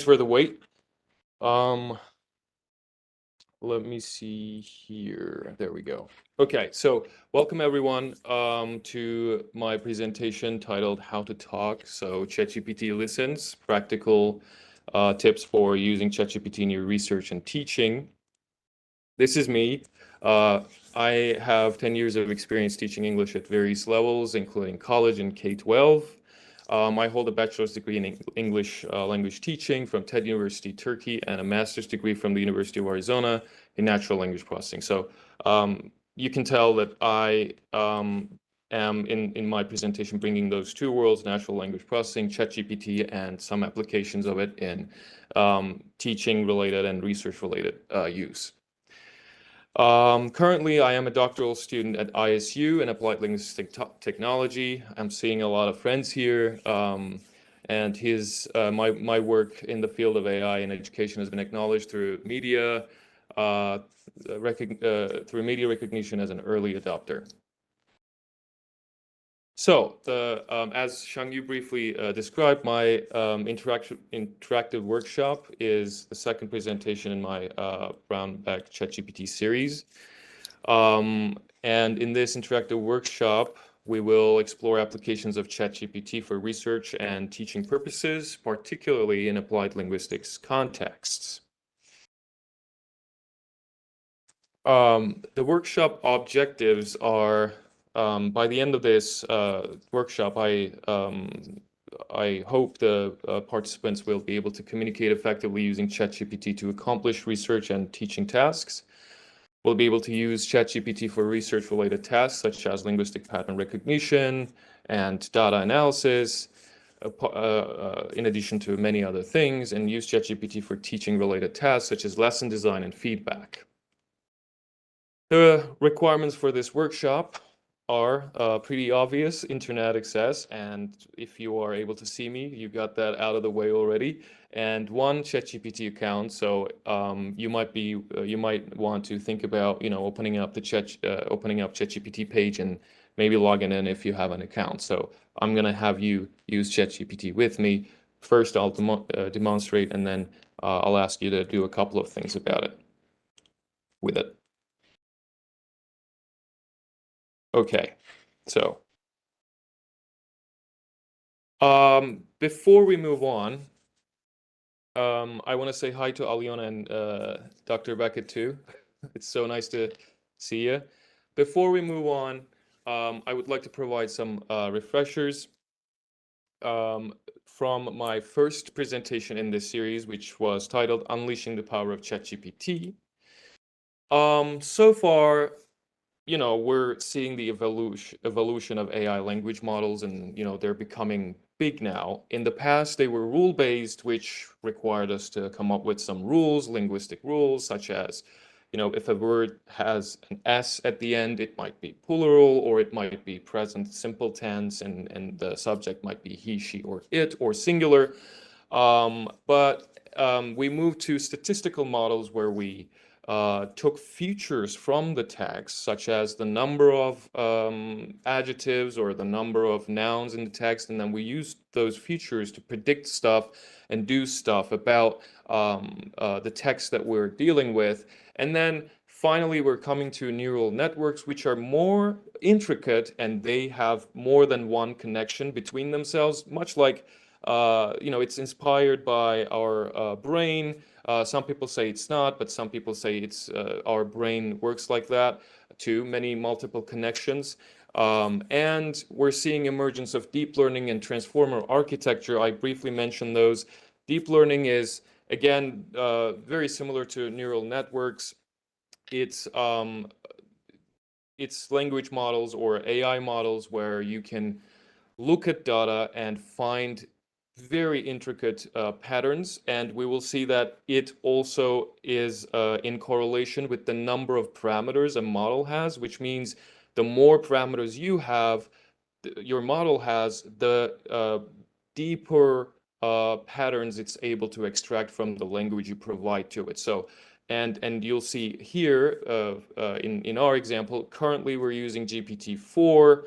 For the wait. Let me see here. There we go. Okay, so welcome everyone to my presentation titled How to Talk. So ChatGPT listens, practical tips for using ChatGPT in your research and teaching. This is me. I have 10 years of experience teaching English at various levels, including college and K-12. I hold a bachelor's degree in English language teaching from TED University, Turkey, and a master's degree from the University of Arizona in natural language processing. So you can tell that I am in my presentation bringing those two worlds, natural language processing, ChatGPT, and some applications of it in teaching related and research related use. Currently, I am a doctoral student at ISU in applied linguistic technology. I'm seeing a lot of friends here, and my work in the field of AI in education has been acknowledged through media recognition as an early adopter. So, as Shangyu briefly described, my interactive workshop is the second presentation in my Brown Bag ChatGPT series. And in this interactive workshop, we will explore applications of ChatGPT for research and teaching purposes, particularly in applied linguistics contexts. The workshop objectives are, by the end of this workshop, I hope the participants will be able to communicate effectively using ChatGPT to accomplish research and teaching tasks. We'll be able to use ChatGPT for research-related tasks such as linguistic pattern recognition and data analysis, in addition to many other things, and use ChatGPT for teaching-related tasks such as lesson design and feedback. The requirements for this workshop are pretty obvious: internet access, and if you are able to see me, you got that out of the way already, and one ChatGPT account. So you might want to think about opening up ChatGPT page and maybe logging in if you have an account. So I'm gonna have you use ChatGPT with me. First, I'll demonstrate, and then I'll ask you to do a couple of things about it with it. Okay, so before we move on, I want to say hi to Aliona and Dr. Beckett too. It's so nice to see you. Before we move on, I would like to provide some refreshers from my first presentation in this series, which was titled Unleashing the Power of ChatGPT. So far, we're seeing the evolution of AI language models, and they're becoming big now. In the past, they were rule-based, which required us to come up with some rules, linguistic rules, such as, if a word has an S at the end, it might be plural, or it might be present simple tense, and the subject might be he, she, or it, or singular. But we moved to statistical models where we took features from the text, such as the number of adjectives or the number of nouns in the text, and then we used those features to predict stuff and do stuff about the text that we're dealing with. And then finally, we're coming to neural networks, which are more intricate, and they have more than one connection between themselves, much like it's inspired by our brain. Some people say it's not, but some people say it's our brain works like that too, many multiple connections. And we're seeing emergence of deep learning and transformer architecture. I briefly mentioned those. Deep learning is, again, very similar to neural networks. It's language models or AI models where you can look at data and find very intricate patterns, and we will see that it also is in correlation with the number of parameters a model has, which means the more parameters you have, your model has, the deeper patterns it's able to extract from the language you provide to it. So, and you'll see here in our example, currently we're using GPT-4.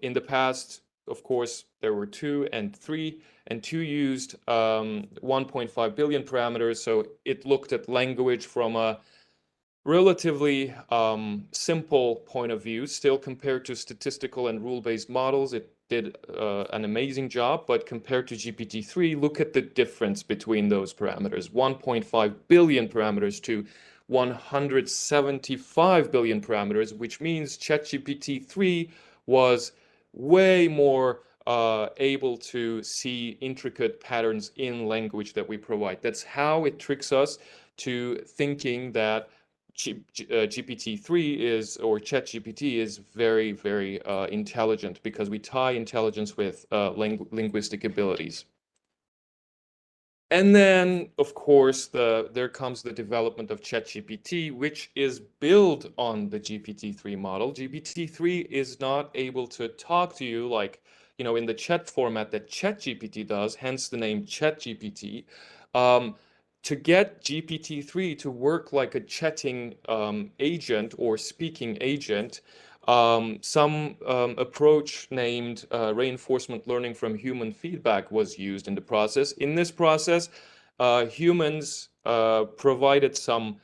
In the past, of course, there were 2 and 3, and 2 used 1.5 billion parameters. So it looked at language from a relatively simple point of view. Still, compared to statistical and rule-based models, it did an amazing job. But compared to GPT-3, look at the difference between those parameters: 1.5 billion parameters to 175 billion parameters, which means ChatGPT-3 was way more able to see intricate patterns in language that we provide. That's how it tricks us to thinking that GPT-3 is, or ChatGPT is very, very intelligent, because we tie intelligence with linguistic abilities. And then, of course, there comes the development of ChatGPT, which is built on the GPT-3 model. GPT-3 is not able to talk to you like, in the chat format that ChatGPT does, hence the name ChatGPT. To get GPT-3 to work like a chatting agent or speaking agent, some approach named reinforcement learning from human feedback was used in the process. In this process, humans provided some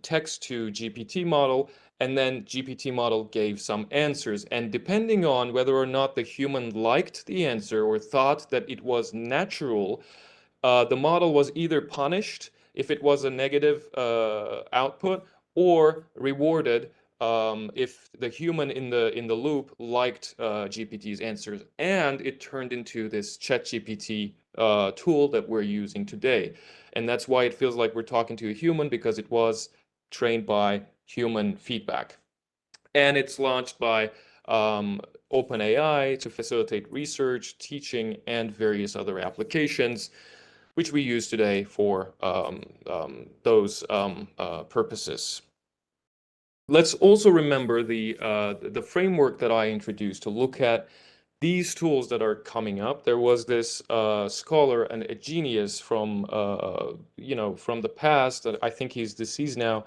text to GPT model, and then GPT model gave some answers. And depending on whether or not the human liked the answer or thought that it was natural, the model was either punished if it was a negative output, or rewarded if the human in the loop liked GPT's answers, and it turned into this ChatGPT tool that we're using today. And that's why it feels like we're talking to a human, because it was trained by human feedback. And it's launched by OpenAI to facilitate research, teaching, and various other applications, which we use today for those purposes. Let's also remember the framework that I introduced to look at these tools that are coming up. There was this scholar and a genius from from the past. I think he's deceased now,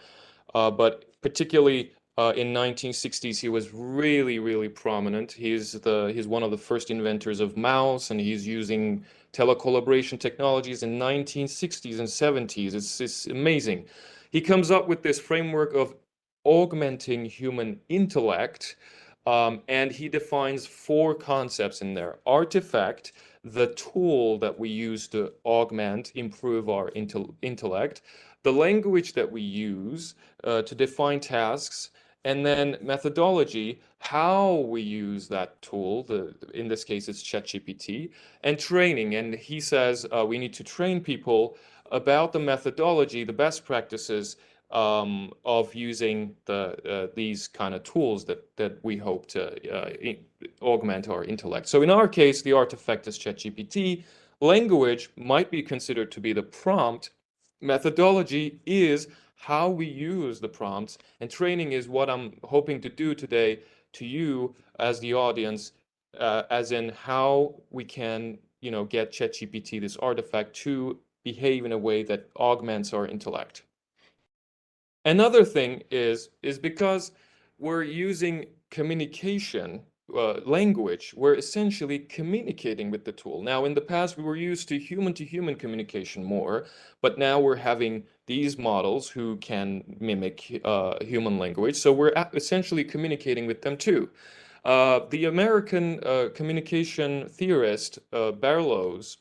but particularly in 1960s, he was really, really prominent. He's one of the first inventors of mouse, and he's using telecollaboration technologies in 1960s and 70s. It's amazing. He comes up with this framework of augmenting human intellect, and he defines 4 concepts in there: artifact, the tool that we use to augment, improve our intellect; the language that we use to define tasks; and then methodology, how we use that tool, in this case it's ChatGPT; and training. And he says we need to train people about the methodology, the best practices of using these kind of tools that we hope to augment our intellect. So in our case, the artifact is ChatGPT. Language might be considered to be the prompt. Methodology is how we use the prompts, and training is what I'm hoping to do today to you as the audience, as in how we can, get ChatGPT, this artifact, to behave in a way that augments our intellect. Another thing is because we're using communication language, we're essentially communicating with the tool. Now, in the past, we were used to human communication more, but now we're having these models who can mimic human language. So we're essentially communicating with them too. The American communication theorist Barlows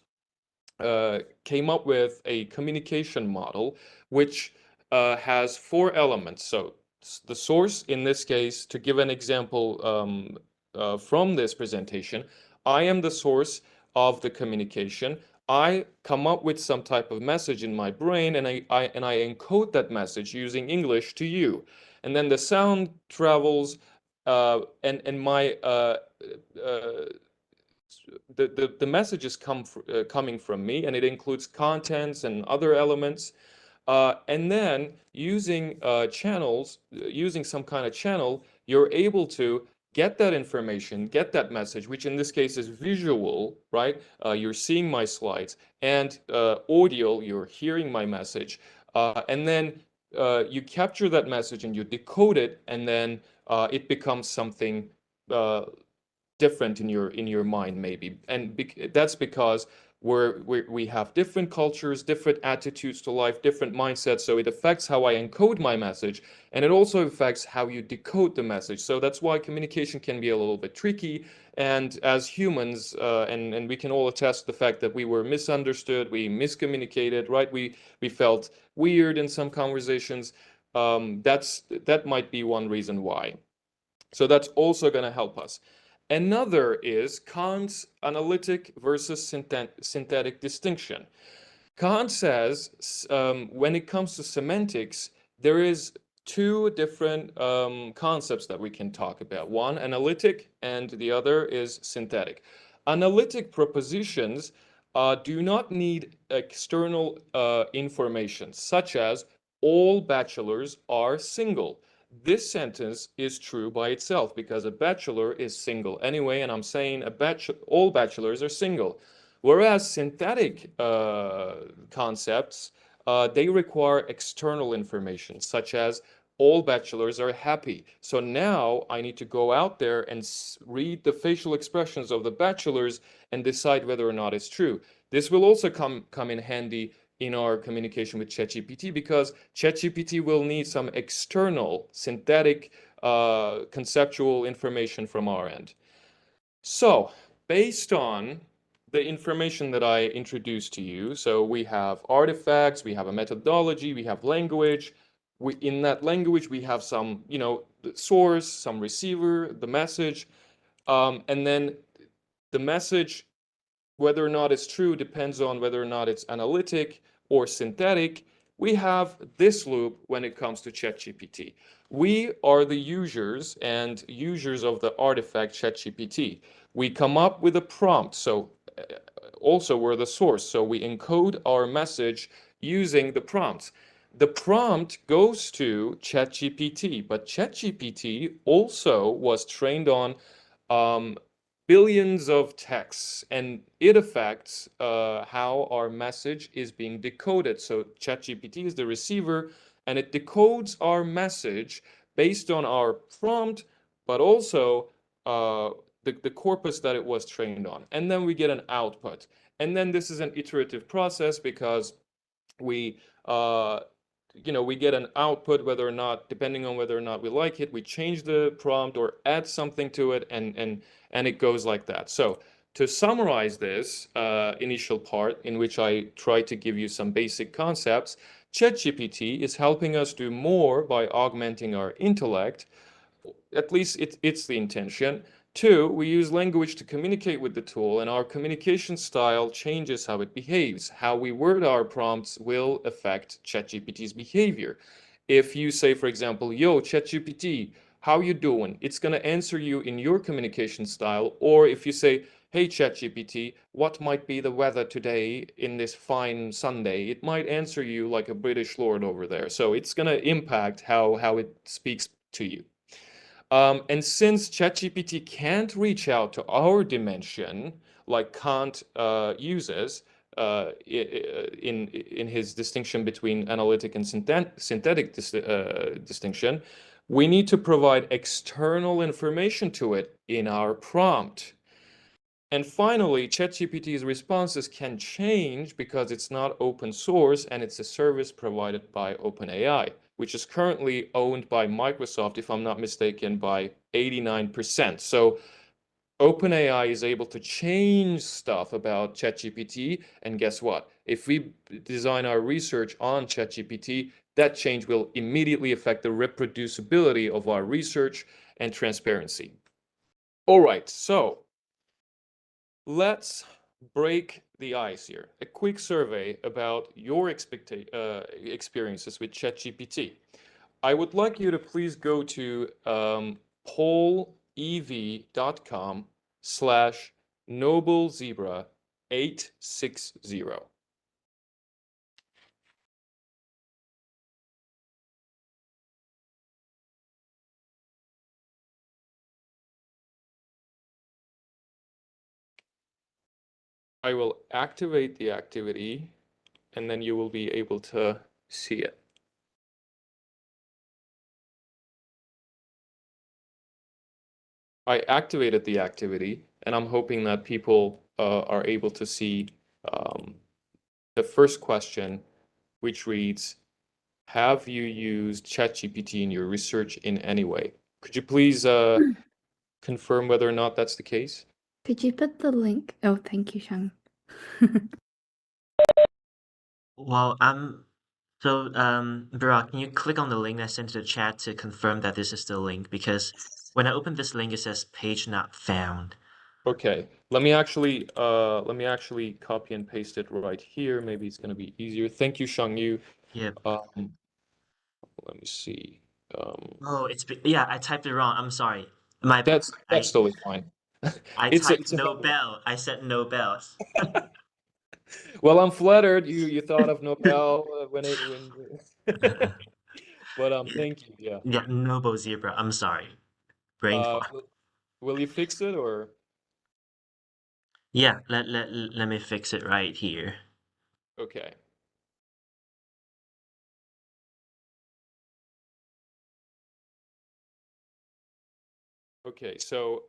came up with a communication model which has 4 elements. So the source, in this case, to give an example from this presentation, I am the source of the communication. I come up with some type of message in my brain, and I encode that message using English to you. And then the sound travels, and my the messages coming from me, and it includes contents and other elements. And then using channels, using some kind of channel, you're able to get that information, get that message, which in this case is visual, right? You're seeing my slides, and audio, you're hearing my message. And then you capture that message and you decode it, and then it becomes something different in your mind maybe, and that's because we have different cultures, different attitudes to life, different mindsets, so it affects how I encode my message, and it also affects how you decode the message. So that's why communication can be a little bit tricky. And as humans, and we can all attest to the fact that we were misunderstood, we miscommunicated, right? We felt weird in some conversations. That might be one reason why. So that's also going to help us. Another is Kant's analytic versus synthetic distinction. Kant says when it comes to semantics, there is two different concepts that we can talk about. One, analytic, and the other is synthetic. Analytic propositions do not need external information, such as all bachelors are single. This sentence is true by itself because a bachelor is single anyway, and I'm saying all bachelors are single. Whereas synthetic concepts, they require external information, such as all bachelors are happy. So now I need to go out there and read the facial expressions of the bachelors and decide whether or not it's true. This will also come in handy in our communication with ChatGPT, because ChatGPT will need some external synthetic conceptual information from our end. So, based on the information that I introduced to you, so we have artifacts, we have a methodology, we have language. In that language, we have some, the source, some receiver, the message, and then the message, whether or not it's true, depends on whether or not it's analytic or synthetic. We have this loop when it comes to ChatGPT. We are the users and users of the artifact ChatGPT. We come up with a prompt, so also we're the source, so we encode our message using the prompt. The prompt goes to ChatGPT, but ChatGPT also was trained on um, billions of texts, and it affects how our message is being decoded. So ChatGPT is the receiver, and it decodes our message based on our prompt, but also uh, the corpus that it was trained on. And then we get an output. And then this is an iterative process because we uh, we get an output, whether or not, depending on whether or not we like it, we change the prompt or add something to it, and it goes like that. So to summarize this initial part, in which I try to give you some basic concepts, ChatGPT is helping us do more by augmenting our intellect. At least it's the intention. Two, we use language to communicate with the tool, and our communication style changes how it behaves. How we word our prompts will affect ChatGPT's behavior. If you say, for example, yo, ChatGPT, how you doing? It's going to answer you in your communication style. Or if you say, hey, ChatGPT, what might be the weather today in this fine Sunday? It might answer you like a British lord over there. So it's going to impact how it speaks to you. And since ChatGPT can't reach out to our dimension like Kant uses in his distinction between analytic and synthetic distinction, we need to provide external information to it in our prompt. And finally, ChatGPT's responses can change because it's not open source and it's a service provided by OpenAI, which is currently owned by Microsoft, if I'm not mistaken, by 89%. So OpenAI is able to change stuff about ChatGPT, and guess what? If we design our research on ChatGPT, that change will immediately affect the reproducibility of our research and transparency. All right, so let's break the ice here. A quick survey about your experiences with ChatGPT. I would like you to please go to pollev.com/noblezebra860. I will activate the activity, and then you will be able to see it. I activated the activity, and I'm hoping that people are able to see um, the first question, which reads, have you used ChatGPT in your research in any way? Could you please confirm whether or not that's the case? Could you put the link? Oh, thank you, Shang. Well, Burak, can you click on the link I sent to the chat to confirm that this is the link? Because when I open this link, it says page not found. Okay, let me actually copy and paste it right here. Maybe it's gonna be easier. Thank you, Shang Yu. Yep. Let me see. Oh, yeah, I typed it wrong. I'm sorry. My That's I totally fine. I It's typed a Nobel. I said Nobel. well, I'm flattered you thought of Nobel when but thank you. Yeah. Yeah, Noble Zebra. I'm sorry. Brain Uh, fart. will you fix it or Yeah, let me fix it right here. okay? Okay, so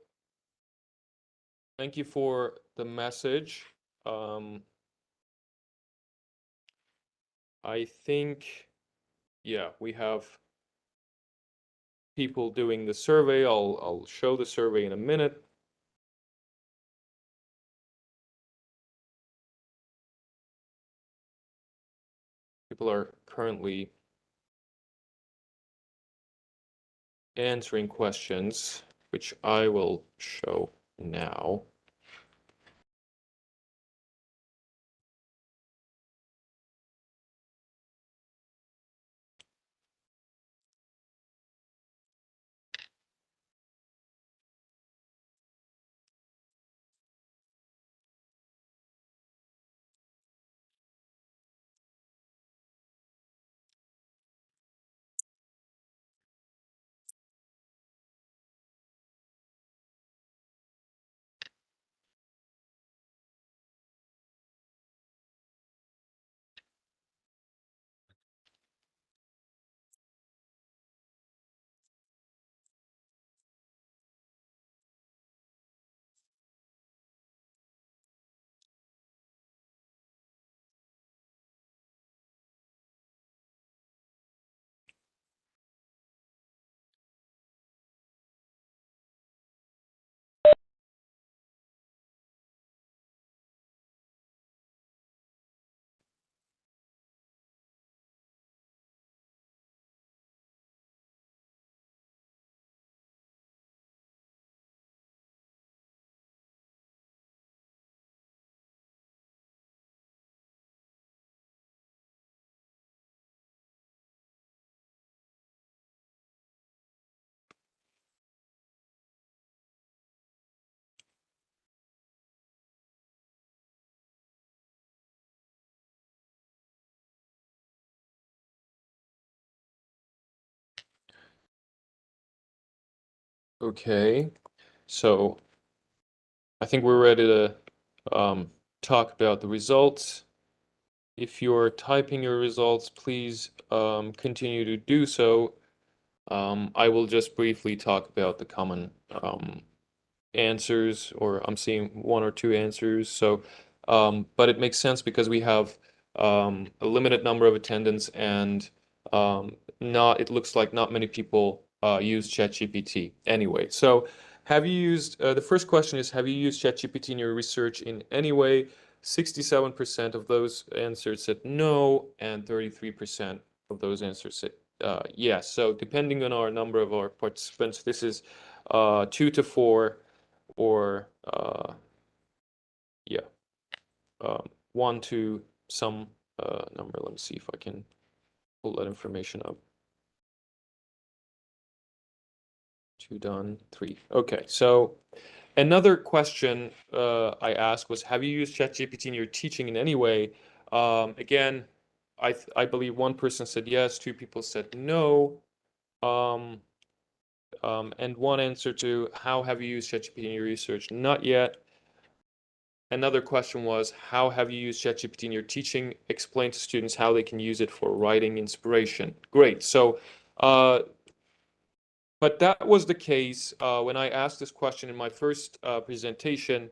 thank you for the message. Um, I think, yeah, we have people doing the survey. I'll show the survey in a minute. People are currently answering questions, which I will show now. Okay, so I think we're ready to talk about the results. If you're typing your results, please continue to do so. I will just briefly talk about the common answers, or I'm seeing one or two answers. So, but it makes sense because we have a limited number of attendants and it looks like not many people use ChatGPT anyway. So, the first question is, have you used ChatGPT in your research in any way? 67% of those answers said no, and 33% of those answers said yes. So, depending on our number of our participants, this is 2 to 4 or yeah, one to some number. Let me see if I can pull that information up. 2 done, 3. Okay, so another question I asked was, have you used ChatGPT in your teaching in any way? Again, I believe one person said yes, 2 people said no. And one answer to how have you used ChatGPT in your research? Not yet. Another question was, how have you used ChatGPT in your teaching? Explain to students how they can use it for writing inspiration. Great. So But that was the case when I asked this question in my first presentation,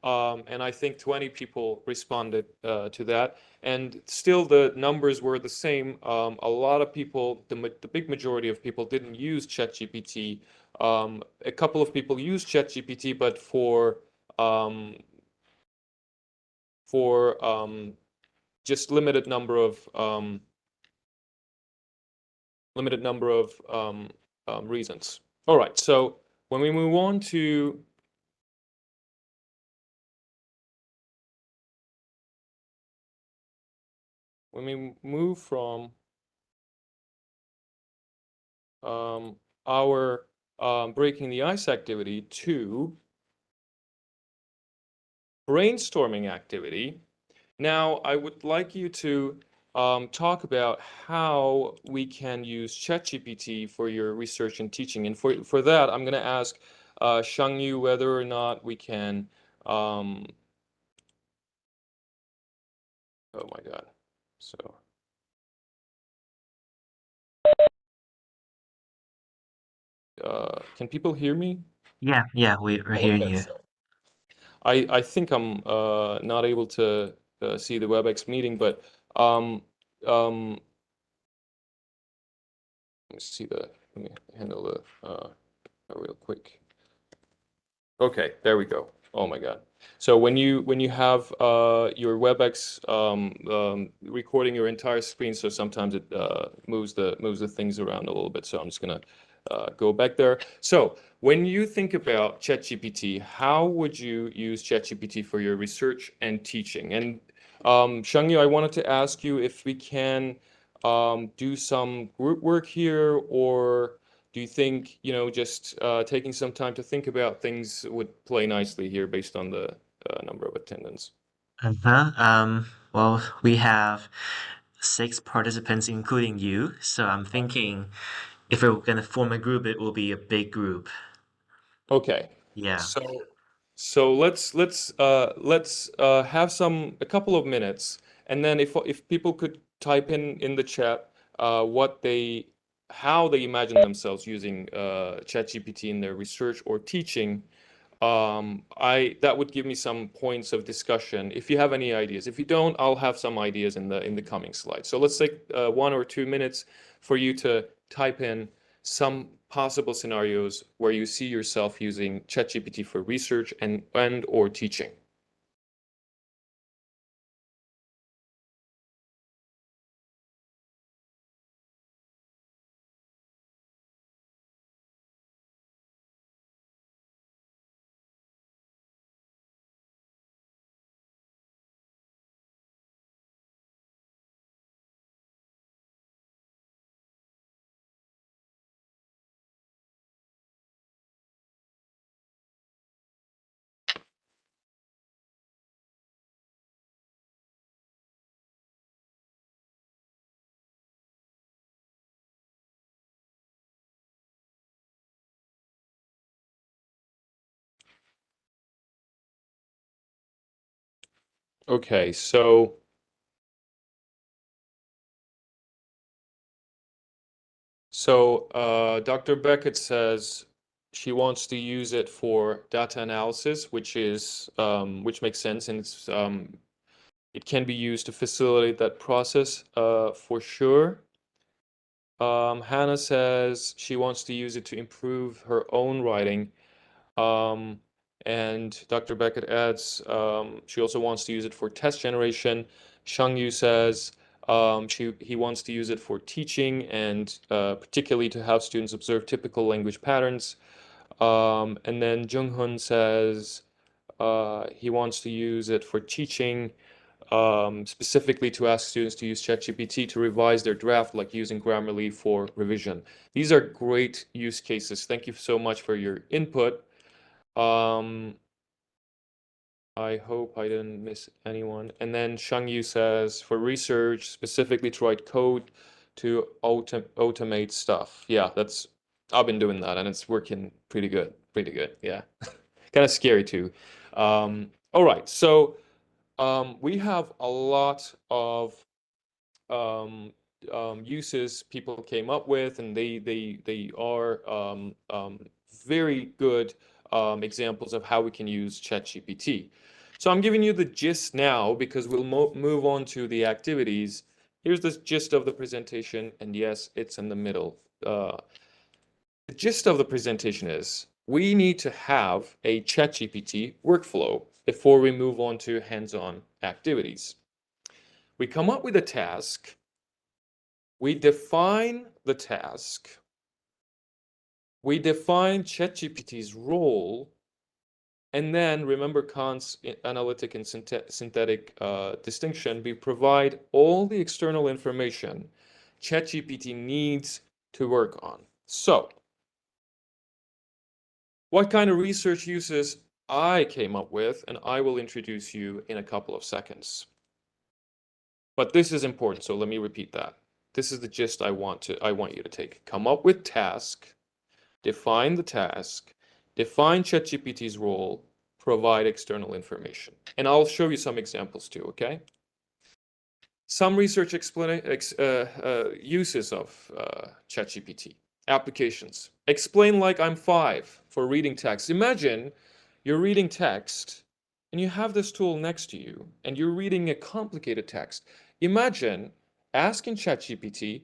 and I think 20 people responded to that, and still the numbers were the same. A lot of people, the big majority of people didn't use ChatGPT. A couple of people used ChatGPT, but for just limited number of reasons. All right, so when we move on to when we move from our breaking the ice activity to brainstorming activity, now I would like you to talk about how we can use ChatGPT for your research and teaching. And for that, I'm going to ask Shangyu whether or not we can. Oh my God. So. Can people hear me? Yeah, we're hearing Okay, you. so I think I'm not able to see the WebEx meeting, but um, let me see let me handle the real quick. Okay, there we go. Oh my God. So when you have your WebEx recording your entire screen, so sometimes it moves the things around a little bit. So I'm just gonna go back there. So when you think about ChatGPT, how would you use ChatGPT for your research and teaching? And Shangyu, I wanted to ask you if we can do some group work here, or do you think, just taking some time to think about things would play nicely here based on the number of attendants? Uh-huh. Well, we have 6 participants, including you. So I'm thinking if we're gonna form a group, it will be a big group. Okay. Yeah. So let's have a couple of minutes, and then if people could type in the chat what how they imagine themselves using ChatGPT in their research or teaching, that would give me some points of discussion. If you have any ideas, if you don't, I'll have some ideas in the coming slides. So let's take 1 or 2 minutes for you to type in some possible scenarios where you see yourself using ChatGPT for research and or teaching. Okay, so Dr. Beckett says she wants to use it for data analysis, which makes sense, and it can be used to facilitate that process for sure. Hannah says she wants to use it to improve her own writing. Um, and Dr. Beckett adds she also wants to use it for test generation. Shangyu says he wants to use it for teaching and particularly to have students observe typical language patterns. And then Junghoon says he wants to use it for teaching, specifically to ask students to use ChatGPT to revise their draft, like using Grammarly for revision. These are great use cases. Thank you so much for your input. I hope I didn't miss anyone. And then Shangyu says, for research, specifically to write code to automate stuff. Yeah, I've been doing that and it's working pretty good. Pretty good. Yeah. Kind of scary too. All right. So we have a lot of uses people came up with, and they are very good examples of how we can use ChatGPT. So I'm giving you the gist now because we'll move on to the activities. Here's the gist of the presentation, and yes, it's in the middle. The gist of the presentation is we need to have a ChatGPT workflow before we move on to hands-on activities. We come up with a task, we define the task, we define ChatGPT's role, and then remember Kant's analytic and synthetic distinction, we provide all the external information ChatGPT needs to work on. So, what kind of research uses I came up with, and I will introduce you in a couple of seconds. But this is important, so let me repeat that. This is the gist I want you to take. Come up with task, define the task, define ChatGPT's role, provide external information. And I'll show you some examples too, okay? Some research uses of ChatGPT. Applications. Explain like I'm 5 for reading text. Imagine you're reading text and you have this tool next to you and you're reading a complicated text. Imagine asking ChatGPT,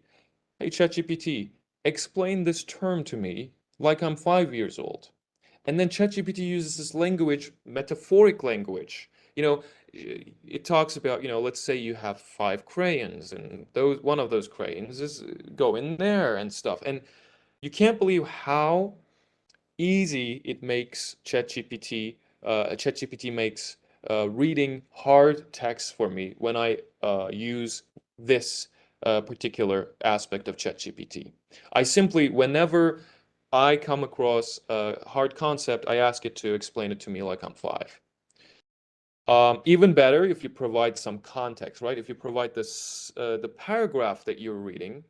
hey ChatGPT, explain this term to me like I'm 5 years old. And then ChatGPT uses this language, metaphoric language. You know, it talks about, let's say you have 5 crayons and one of those crayons is go in there and stuff. And you can't believe how easy it makes ChatGPT makes reading hard text for me when I use this particular aspect of ChatGPT. I simply, whenever I come across a hard concept, I ask it to explain it to me like I'm 5. Even better if you provide some context, right? If you provide this, the paragraph that you're reading,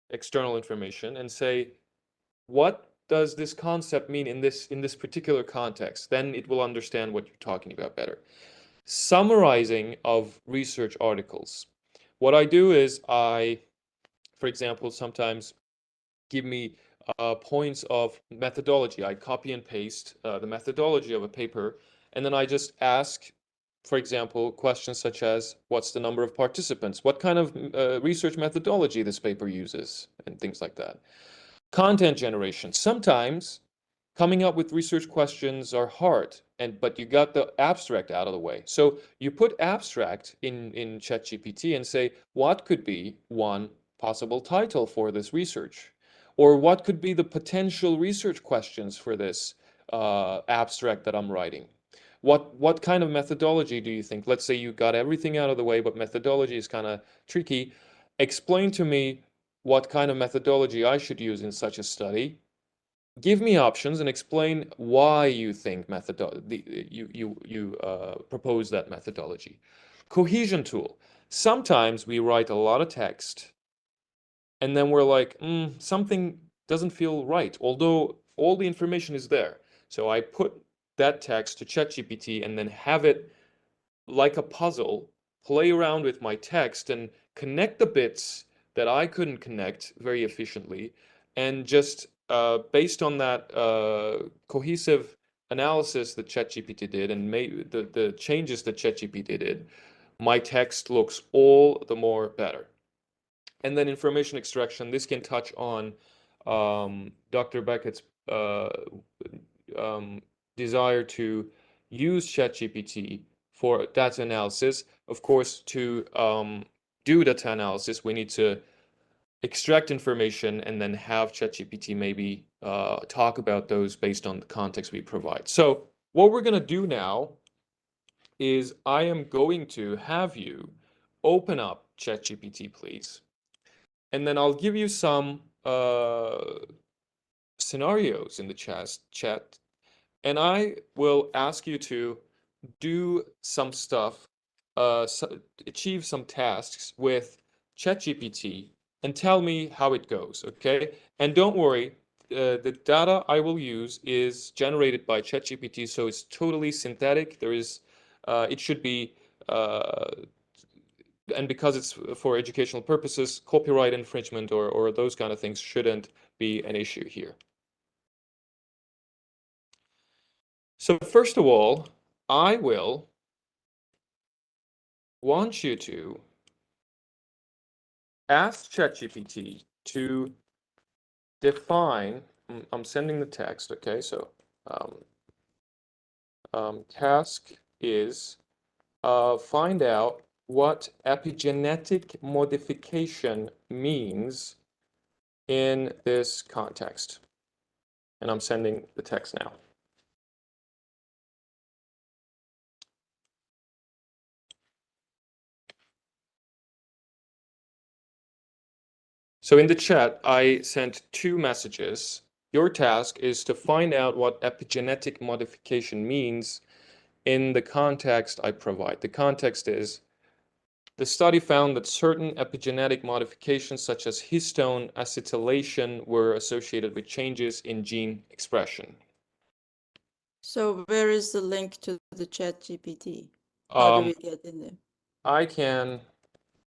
external information, and say, what does this concept mean in this particular context? Then it will understand what you're talking about better. Summarizing of research articles. What I do is for example, sometimes give me points of methodology. I copy and paste the methodology of a paper, and then I just ask, for example, questions such as, what's the number of participants? What kind of research methodology this paper uses? And things like that. Content generation. Sometimes coming up with research questions are hard, but you got the abstract out of the way. So you put abstract in ChatGPT and say, what could be one possible title for this research? Or what could be the potential research questions for this abstract that I'm writing? What kind of methodology do you think? Let's say you got everything out of the way, but methodology is kind of tricky. Explain to me what kind of methodology I should use in such a study. Give me options and explain why you think you propose that methodology. Cohesion tool. Sometimes we write a lot of text and then we're like, something doesn't feel right, although all the information is there. So I put that text to ChatGPT and then have it, like a puzzle, play around with my text and connect the bits that I couldn't connect very efficiently, and just based on that cohesive analysis that ChatGPT did and made the changes that ChatGPT did, my text looks all the more better. And then information extraction, this can touch on Dr. Beckett's desire to use ChatGPT for data analysis. Of course, to do data analysis, we need to extract information and then have ChatGPT maybe talk about those based on the context we provide. So what we're going to do now is I am going to have you open up ChatGPT, please. And then I'll give you some scenarios in the chat, and I will ask you to do some stuff, achieve some tasks with ChatGPT and tell me how it goes, okay? And don't worry, the data I will use is generated by ChatGPT, so it's totally synthetic. It should be and because it's for educational purposes, copyright infringement or those kind of things shouldn't be an issue here. So first of all, I will want you to ask ChatGPT to define, I'm sending the text, okay? So task is find out what epigenetic modification means in this context. And I'm sending the text now. So in the chat, I sent two messages. Your task is to find out what epigenetic modification means in the context I provide. The context is the study found that certain epigenetic modifications such as histone acetylation were associated with changes in gene expression. So where is the link to the ChatGPT? How do we get in there? I can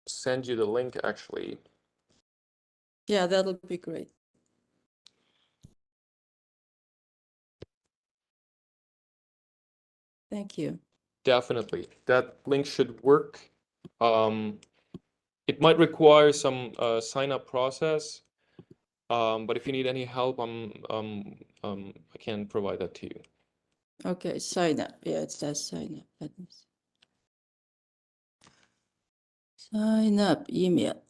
send you the link actually. Yeah, that'll be great. Thank you. Definitely. That link should work. It might require some sign up process, but if you need any help, I can provide that to you. Okay, sign up. Yeah, it says sign up. Let me see. Sign up, email.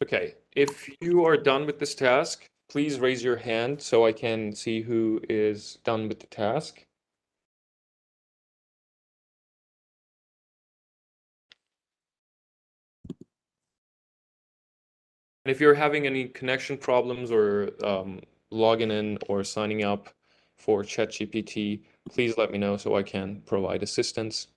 Okay, if you are done with this task, please raise your hand so I can see who is done with the task. And if you're having any connection problems or logging in or signing up for ChatGPT, please let me know so I can provide assistance.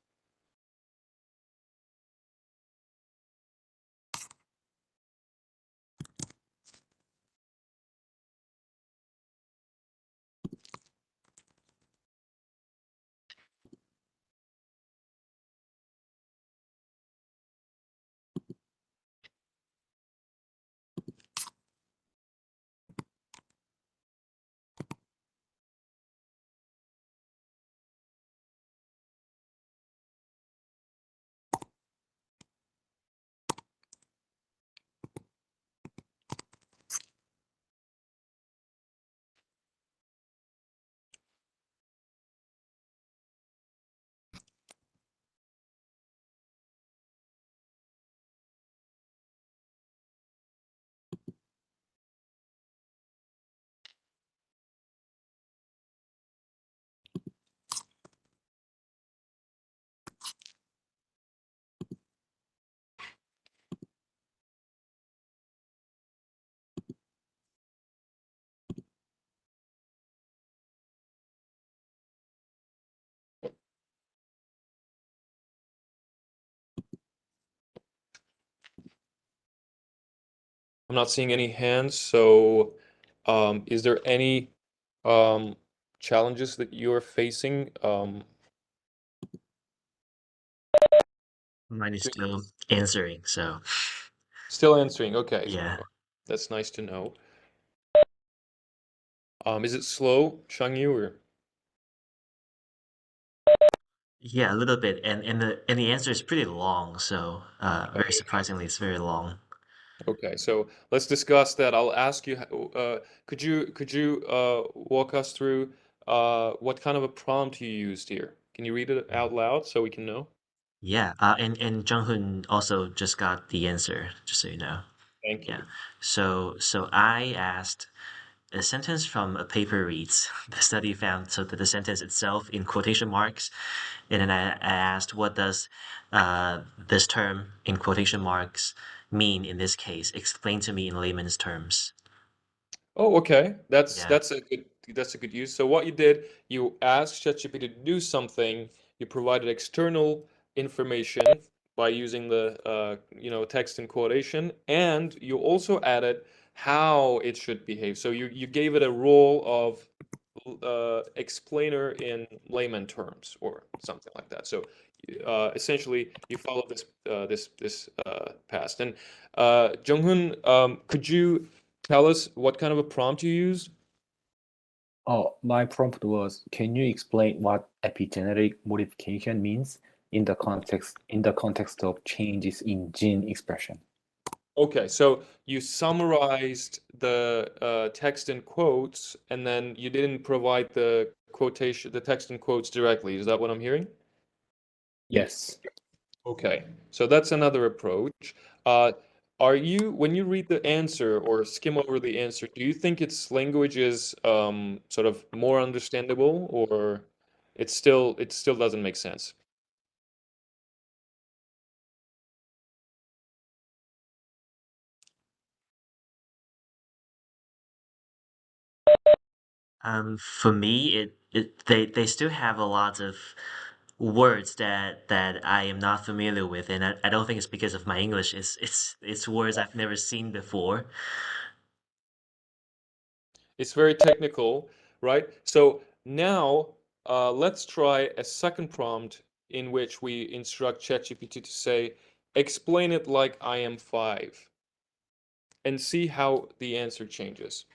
I'm not seeing any hands, so is there any challenges that you're facing? Mine is still answering, so Still answering, okay. yeah. That's nice to know. Is it slow, Shangyu, or? Yeah, a little bit, and the answer is pretty long, so very surprisingly, it's very long. Okay, so let's discuss that. I'll ask you, could you walk us through what kind of a prompt you used here? Can you read it out loud so we can know? Yeah, and Jung-hoon also just got the answer, just so you know. Thank Yeah. you. So I asked a sentence from a paper reads the study found so that the sentence itself in quotation marks, and then I asked what does this term in quotation marks mean in this case? Explain to me in layman's terms. Oh, okay. Yeah. That's a good use. So what you did, you asked ChatGPT to do something, you provided external information by using the text and quotation, and you also added how it should behave. So you gave it a role of explainer in layman terms or something like that. So essentially, you follow this past. And Junghoon, could you tell us what kind of a prompt you used? Oh, my prompt was, can you explain what epigenetic modification means in the context of changes in gene expression? Okay, so you summarized the text in quotes, and then you didn't provide the text in quotes directly. Is that what I'm hearing? Yes. Okay, so that's another approach. When you read the answer or skim over the answer, do you think its language is sort of more understandable, or it still doesn't make sense? For me, they still have a lot of words that I am not familiar with, and I don't think it's because of my English. It's words I've never seen before. It's very technical, right? So now let's try a second prompt in which we instruct ChatGPT to say, explain it like I am 5, and see how the answer changes.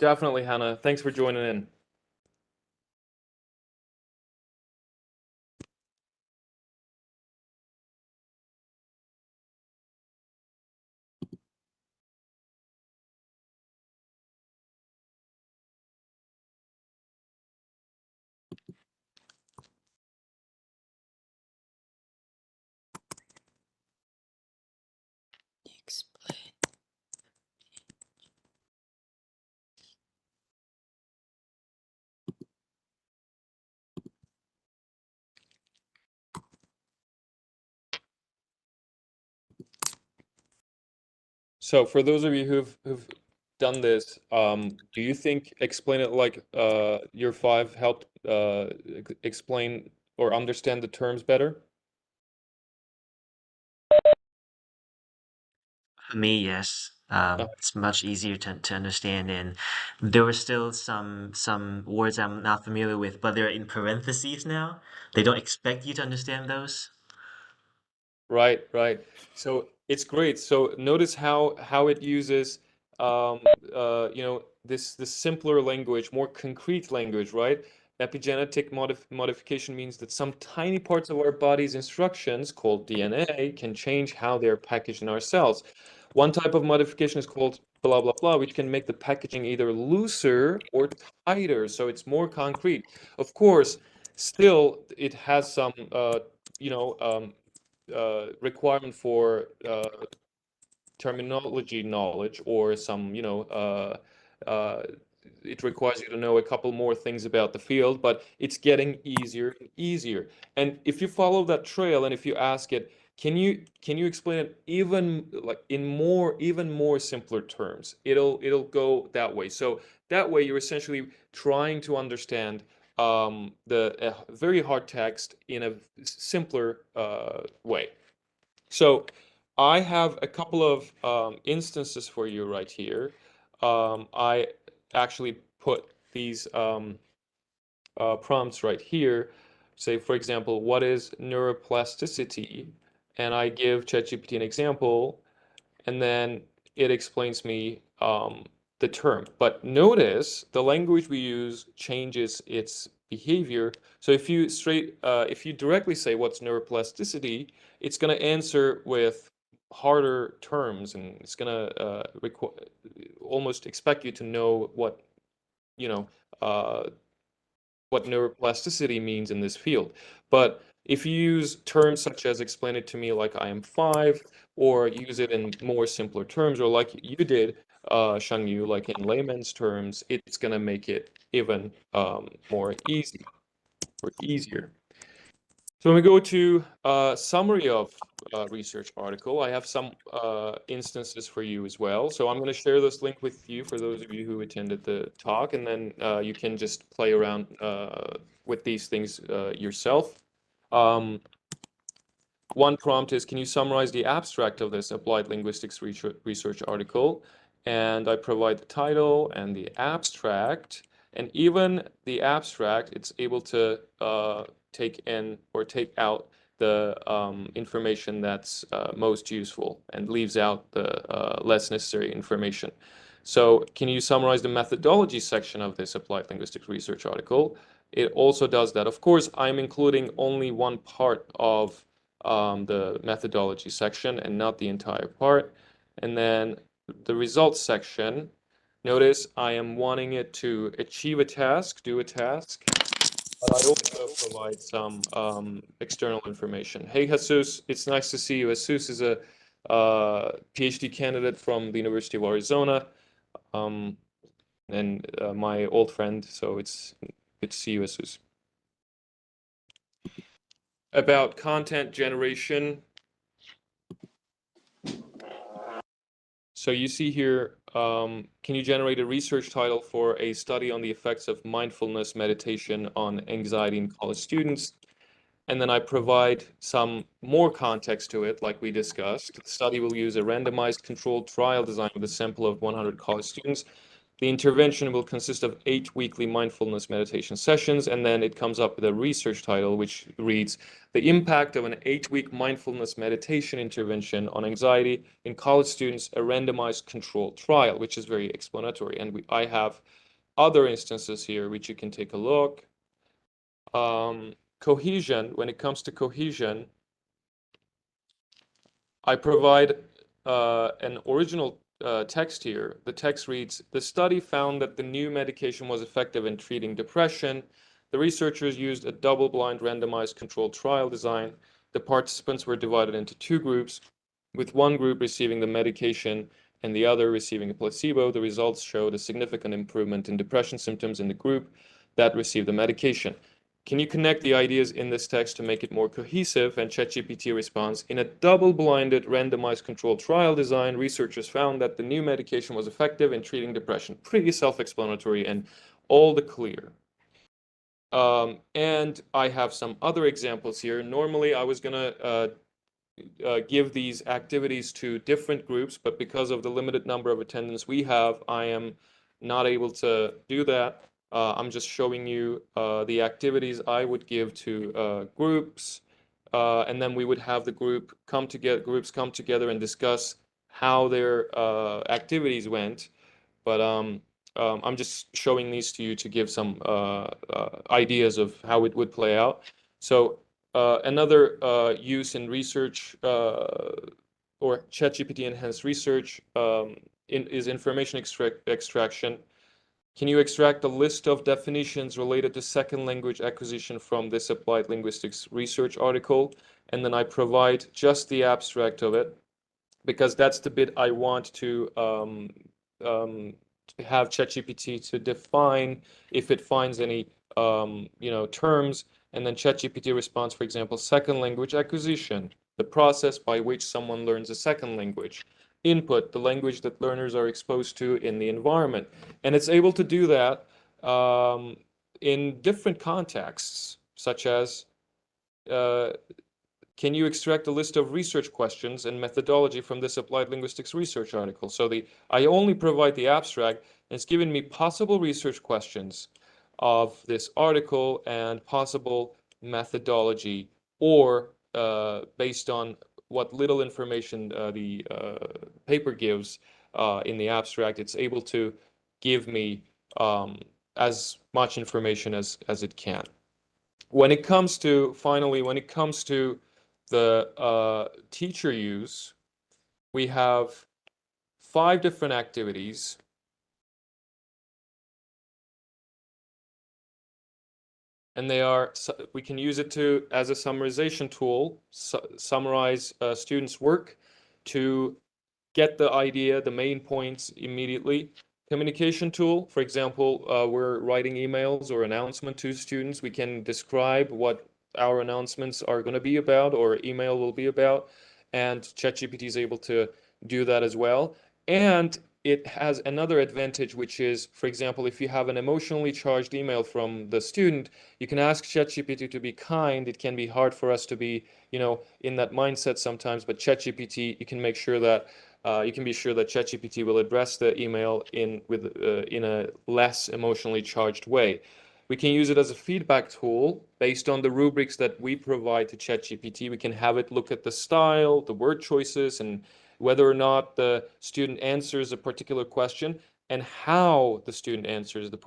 Definitely, Hannah. Thanks for joining in. Explain. So for those of you who've done this, do you think explain it like your 5 helped explain or understand the terms better? For me, yes. It's much easier to understand, and there were still some words I'm not familiar with, but they're in parentheses now. They don't expect you to understand those. Right, right. So it's great. So notice how it uses this simpler language, more concrete language, right? Epigenetic modification means that some tiny parts of our body's instructions, called DNA, can change how they're packaged in our cells. One type of modification is called blah blah blah, which can make the packaging either looser or tighter, so it's more concrete. Of course, still it has some you know requirement for terminology knowledge or some, uh, it requires you to know a couple more things about the field, but it's getting easier and easier. And if you follow that trail and if you ask it, can you explain it even like in even more simpler terms? It'll go that way. So that way you're essentially trying to understand the very hard text in a simpler way. So I have a couple of instances for you right here. I actually put these prompts right here. Say, for example, what is neuroplasticity? And I give ChatGPT an example, and then it explains me the term. But notice the language we use changes its behavior. So if you directly say what's neuroplasticity, it's going to answer with harder terms, and it's going to almost expect you to know what what neuroplasticity means in this field. But if you use terms such as explain it to me like I am 5, or use it in more simpler terms, or like you did, Shangyu, like in layman's terms, it's going to make it even more easy or easier. So when we go to summary of research article, I have some instances for you as well. So I'm going to share this link with you for those of you who attended the talk, and then you can just play around with these things yourself. One prompt is, can you summarize the abstract of this applied linguistics research article? And I provide the title and the abstract, and even the abstract, it's able to take in or take out the information that's most useful and leaves out the less necessary information. So can you summarize the methodology section of this applied linguistics research article? It also does that. Of course, I'm including only one part of the methodology section and not the entire part. And then the results section, notice I am wanting it to achieve a task, do a task, but I also provide some external information. Hey, Jesus, it's nice to see you. Jesus is a PhD candidate from the University of Arizona, and my old friend, so it's good to see you, Jesus. About content generation. So you see here, can you generate a research title for a study on the effects of mindfulness meditation on anxiety in college students? And then I provide some more context to it, like we discussed. The study will use a randomized controlled trial design with a sample of 100 college students. The intervention will consist of 8 weekly mindfulness meditation sessions, and then it comes up with a research title which reads, The Impact of an 8-Week Mindfulness Meditation Intervention on Anxiety in College Students, a Randomized Controlled Trial, which is very explanatory. And I have other instances here which you can take a look. Cohesion, when it comes to cohesion, I provide an original text here. The text reads, the study found that the new medication was effective in treating depression. The researchers used a double-blind randomized controlled trial design. The participants were divided into 2 groups, with one group receiving the medication and the other receiving a placebo. The results showed a significant improvement in depression symptoms in the group that received the medication. Can you connect the ideas in this text to make it more cohesive? And ChatGPT responds, in a double-blinded randomized controlled trial design, researchers found that the new medication was effective in treating depression. Pretty self-explanatory and all the clear. And I have some other examples here. Normally, I was going to give these activities to different groups, but because of the limited number of attendants we have, I am not able to do that. I'm just showing you the activities I would give to groups, and then we would have the groups come together and discuss how their activities went. But I'm just showing these to you to give some ideas of how it would play out. So another use in research or ChatGPT enhanced research is information extraction. Can you extract a list of definitions related to second language acquisition from this applied linguistics research article? And then I provide just the abstract of it, because that's the bit I want to have ChatGPT to define if it finds any terms, and then ChatGPT responds, for example, second language acquisition, the process by which someone learns a second language. Input, the language that learners are exposed to in the environment. And it's able to do that in different contexts, such as can you extract a list of research questions and methodology from this applied linguistics research article? So I only provide the abstract, and it's given me possible research questions of this article and possible methodology, or based on what little information the paper gives in the abstract, it's able to give me as much information as it can. When it comes to, finally, when it comes to the teacher use, we have 5 different activities. and we can use it as a summarization tool, summarize students' work to get the idea, the main points immediately. Communication tool, for example, we're writing emails or announcement to students. We can describe what our announcements are going to be about or email will be about, and ChatGPT is able to do that as well. And it has another advantage, which is, for example, if you have an emotionally charged email from the student, you can ask ChatGPT to be kind. It can be hard for us to be, in that mindset sometimes, but ChatGPT, you can make sure that you can be sure that ChatGPT will address the email in a less emotionally charged way. We can use it as a feedback tool based on the rubrics that we provide to ChatGPT. We can have it look at the style, the word choices, and whether or not the student answers a particular question and how the student answers the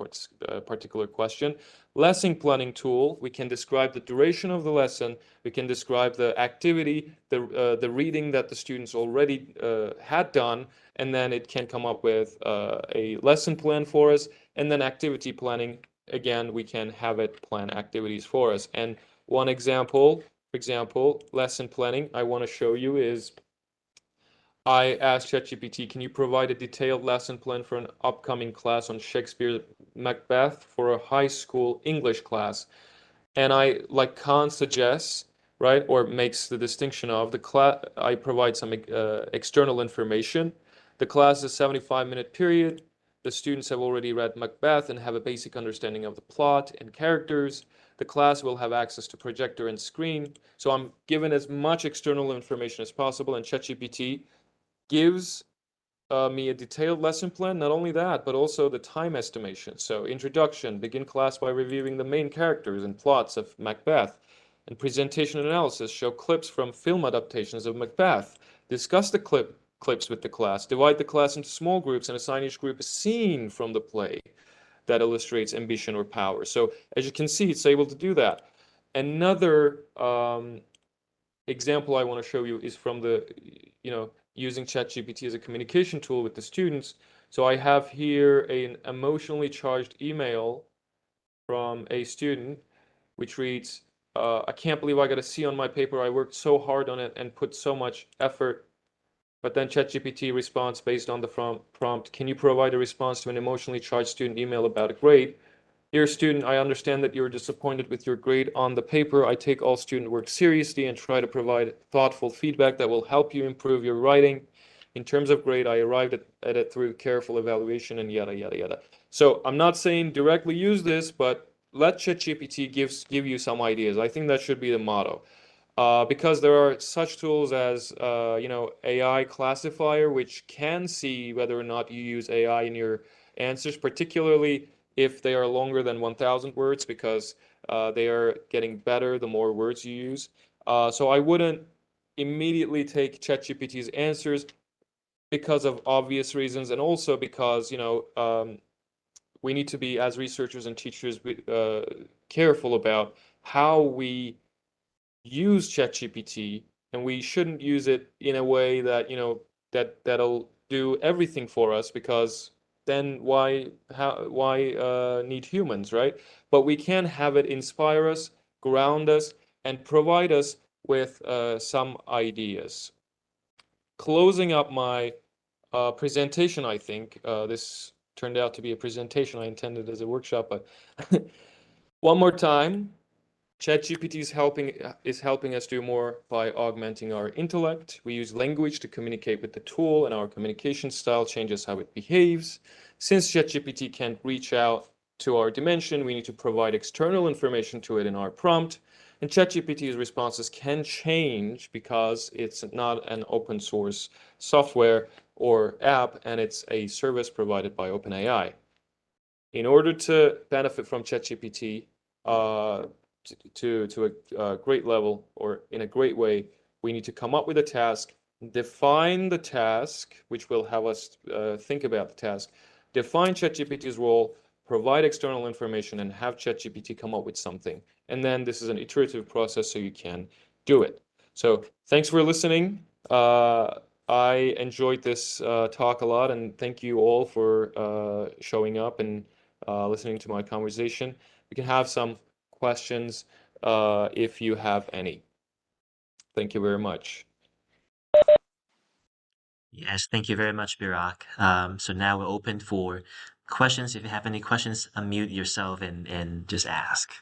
particular question. Lesson planning tool, we can describe the duration of the lesson, we can describe the activity, the reading that the students already had done, and then it can come up with a lesson plan for us, and then activity planning. Again, we can have it plan activities for us. And one example, for example, lesson planning I want to show you is I asked ChatGPT, can you provide a detailed lesson plan for an upcoming class on Shakespeare's Macbeth for a high school English class? And I Khan suggests, right, or makes the distinction of the class. I provide some external information. The class is a 75-minute period. The students have already read Macbeth and have a basic understanding of the plot and characters. The class will have access to projector and screen. So I'm given as much external information as possible, and ChatGPT gives me a detailed lesson plan. Not only that, but also the time estimation. So introduction, begin class by reviewing the main characters and plots of Macbeth. And presentation analysis, show clips from film adaptations of Macbeth. Discuss the clips with the class. Divide the class into small groups and assign each group a scene from the play that illustrates ambition or power. So as you can see, it's able to do that. Another example I want to show you is from using ChatGPT as a communication tool with the students. So I have here an emotionally charged email from a student, which reads, I can't believe I got a C on my paper. I worked so hard on it and put so much effort. But then ChatGPT responds based on the prompt, can you provide a response to an emotionally charged student email about a grade? Dear student, I understand that you're disappointed with your grade on the paper. I take all student work seriously and try to provide thoughtful feedback that will help you improve your writing. In terms of grade, I arrived at it through careful evaluation and yada, yada, yada. So I'm not saying directly use this, but let ChatGPT give you some ideas. I think that should be the motto. Because there are such tools as AI classifier, which can see whether or not you use AI in your answers, particularly if they are longer than 1,000 words, because they are getting better the more words you use. So I wouldn't immediately take ChatGPT's answers because of obvious reasons, and also because we need to be, as researchers and teachers, careful about how we use ChatGPT, and we shouldn't use it in a way that that'll do everything for us, because then why need humans, right? But we can have it inspire us, ground us, and provide us with some ideas. Closing up my presentation, I think this turned out to be a presentation. I intended as a workshop, but one more time. ChatGPT is helping us do more by augmenting our intellect. We use language to communicate with the tool, and our communication style changes how it behaves. Since ChatGPT can't reach out to our dimension, we need to provide external information to it in our prompt. And ChatGPT's responses can change because it's not an open source software or app, and it's a service provided by OpenAI. In order to benefit from ChatGPT, to a great level or in a great way, we need to come up with a task, define the task, which will have us think about the task, define ChatGPT's role, provide external information, and have ChatGPT come up with something. And then this is an iterative process, so you can do it. So thanks for listening. I enjoyed this talk a lot, and thank you all for showing up and listening to my conversation. We can have some questions if you have any. Thank you very much. Yes, thank you very much, Burak. So now we're open for questions. If you have any questions, unmute yourself and just ask.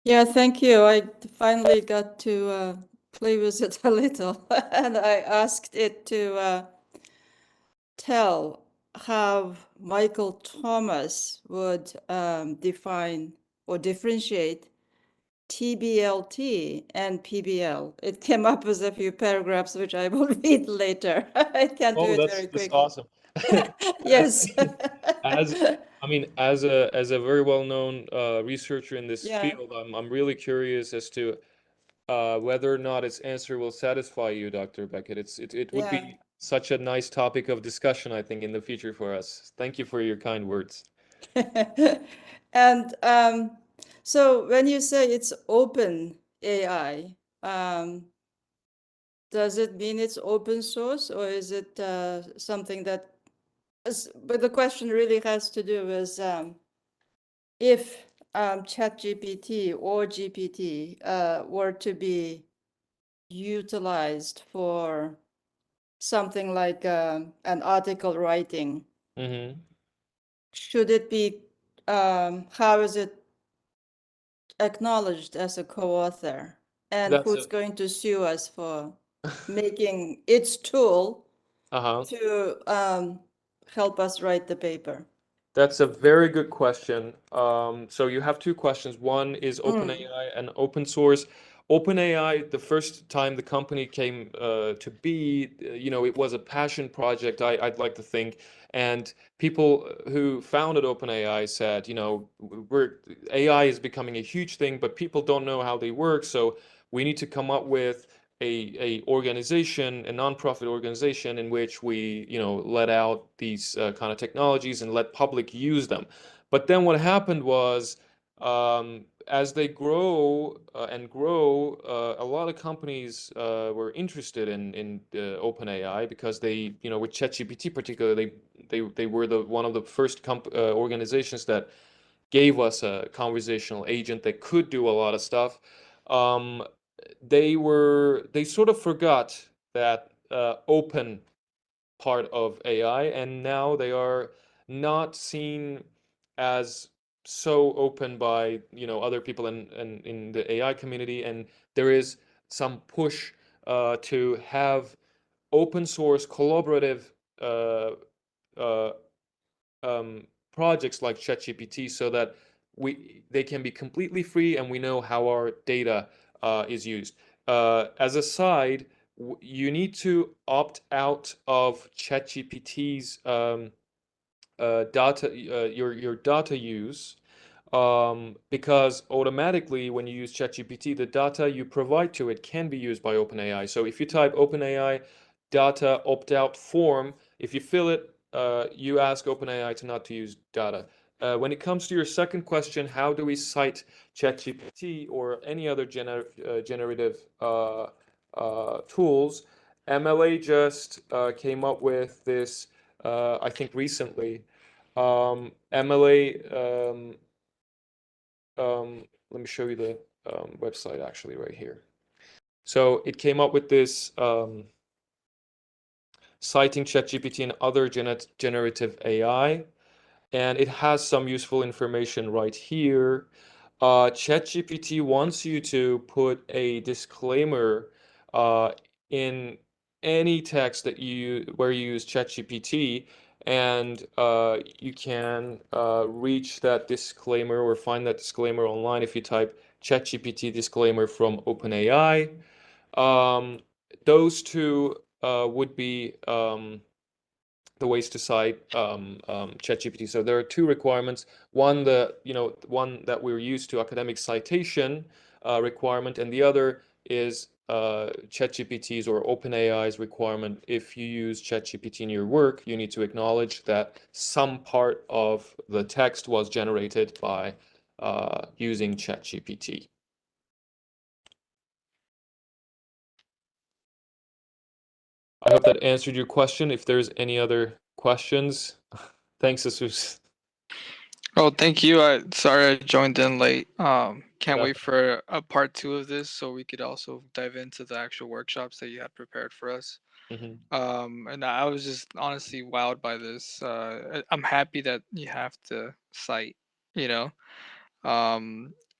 Yeah, thank you. I finally got to play with it a little, and I asked it to tell how Michael Thomas would define or differentiate TBLT and PBL. It came up with a few paragraphs, which I will read later. I can't do Oh, it very that's quickly. awesome. Yes. As I mean, as a very well-known researcher in this Yeah. field, I'm really curious as to whether or not its answer will satisfy you, Dr. Beckett. It would Yeah. be such a nice topic of discussion, I think, in the future for us. Thank you for your kind words. And so when you say it's open AI, does it mean it's open source, or is it something that but the question really has to do with if ChatGPT or GPT were to be utilized for something like an article writing, Mm-hmm. should it be, how is it acknowledged as a co-author? And That's who's going to sue us for making its tool uh-huh. to help us write the paper? That's a very good question. So you have two questions. One is Mm. OpenAI and open source. OpenAI, the first time the company came to be, it was a passion project, I'd like to think. And people who founded OpenAI said, AI is becoming a huge thing, but people don't know how they work. So we need to come up with a organization, a nonprofit organization in which we, let out these kind of technologies and let public use them. But then what happened was, as they grow and grow, a lot of companies were interested in OpenAI because they, with ChatGPT particularly, they were one of the first organizations that gave us a conversational agent that could do a lot of stuff. Um, they sort of forgot that open part of AI, and now they are not seen as so open by other people in the AI community, and there is some push to have open source collaborative uh, uh, projects like ChatGPT so that they can be completely free and we know how our data is used. As a side, you need to opt out of ChatGPT's data, your data use, because automatically when you use ChatGPT, the data you provide to it can be used by OpenAI. So if you type OpenAI data opt-out form, if you fill it, you ask OpenAI to not to use data. When it comes to your second question, how do we cite ChatGPT or any other generative tools? MLA just came up with this, I think recently. MLA, let me show you the website actually right here. So it came up with this citing ChatGPT and other generative AI, and it has some useful information right here. ChatGPT wants you to put a disclaimer in any text that where you use ChatGPT, and you can reach that disclaimer or find that disclaimer online if you type ChatGPT disclaimer from OpenAI. Those two would be the ways to cite ChatGPT. So there are two requirements. One, one that we're used to, academic citation requirement, and the other is ChatGPT's or OpenAI's requirement. If you use ChatGPT in your work, you need to acknowledge that some part of the text was generated by using ChatGPT. I hope that answered your question. If there's any other questions, thanks, Jesus. Oh, thank you. Sorry I joined in late. Can't Yeah. wait for a part 2 of this so we could also dive into the actual workshops that you had prepared for us. Mhm. And I was just honestly wowed by this. I'm happy that you have to cite, you know.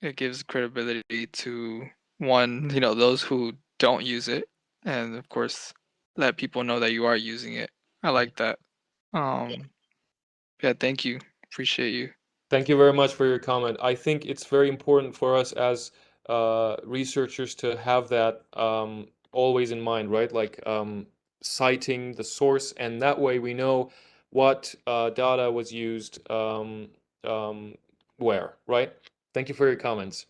It gives credibility to one, those who don't use it, and of course, let people know that you are using it. I like that. Yeah, thank you. Appreciate you. Thank you very much for your comment. I think it's very important for us as researchers to have that always in mind, right? Like citing the source, and that way we know what data was used um, where, right? Thank you for your comments.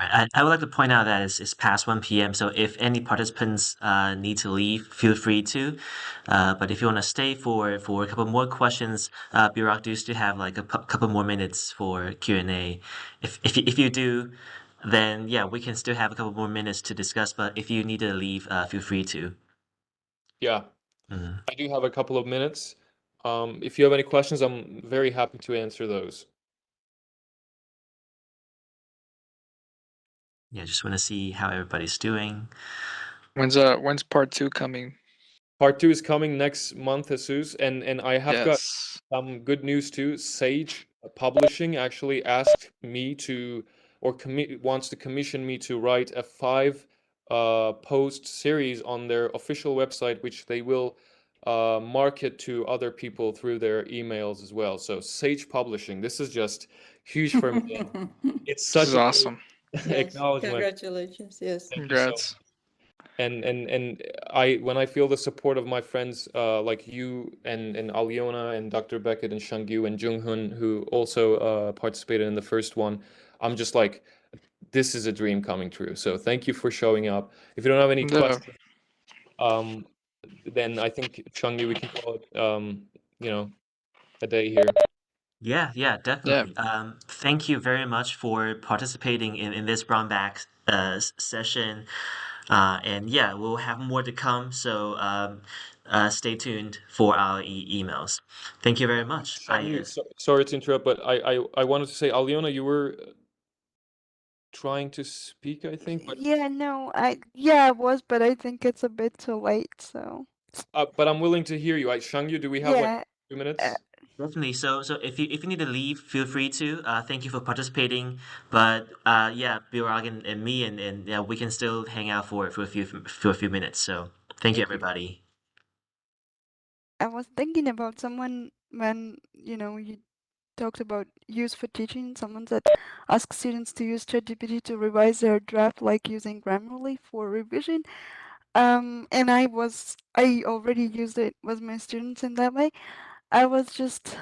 I would like to point out that it's past 1 p.m. So if any participants need to leave, feel free to. But if you want to stay for a couple more questions, Burak, do you still have like a couple more minutes for Q&A? If you do, then yeah, we can still have a couple more minutes to discuss. But if you need to leave, feel free to. Yeah, Mhm. I do have a couple of minutes. If you have any questions, I'm very happy to answer those. Yeah, just want to see how everybody's doing. When's part 2 coming? Part 2 is coming next month, Jesus, and I have got Yes. some good news too. Sage Publishing actually asked me to, or wants to commission me to write a 5 post series on their official website, which they will market to other people through their emails as well. So Sage Publishing, this is just huge for me. And it's This such is a great awesome. Yes, acknowledgement. congratulations. Yes. Thank you so Congrats. and when I feel the support of my friends like you and Aliona and Dr. Beckett and Shangyu and Junghoon who also participated in the first one, I'm just like, this is a dream coming true. So thank you for showing up. If you don't have any Yeah. questions, um, then I think Shangyu, we can call it you know, a day here. Yeah, Yeah. definitely. Thank you very much for participating in this Brown Bag session. And yeah, we'll have more to come. So stay tuned for our emails. Thank you very much. Shangyu, sorry to interrupt, but I wanted to say, Aliona, you were trying to speak, I think, but Yeah, no, I was, but I think it's a bit too late, so but I'm willing to hear you. Shangyu, do we have like yeah. 2 minutes? Definitely. So if you need to leave, feel free to. Thank you for participating. But yeah, Birag and me and yeah, we can still hang out for a few minutes. So thank you, Thank you. everybody. I was thinking about someone when, you talked about use for teaching. Someone said ask students to use ChatGPT to revise their draft like using Grammarly for revision. And I already used it with my students in that way. I was just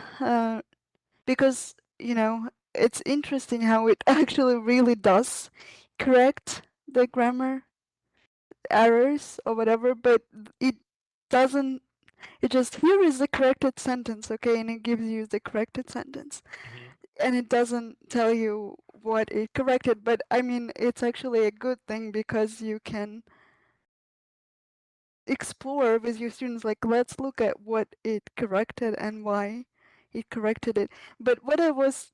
because, it's interesting how it actually really does correct the grammar errors or whatever, but it doesn't. It just here is the corrected sentence, okay, and it gives you the corrected sentence, Mhm. and it doesn't tell you what it corrected. But I mean, it's actually a good thing because you can explore with your students, like, let's look at what it corrected and why it corrected it. But what I was,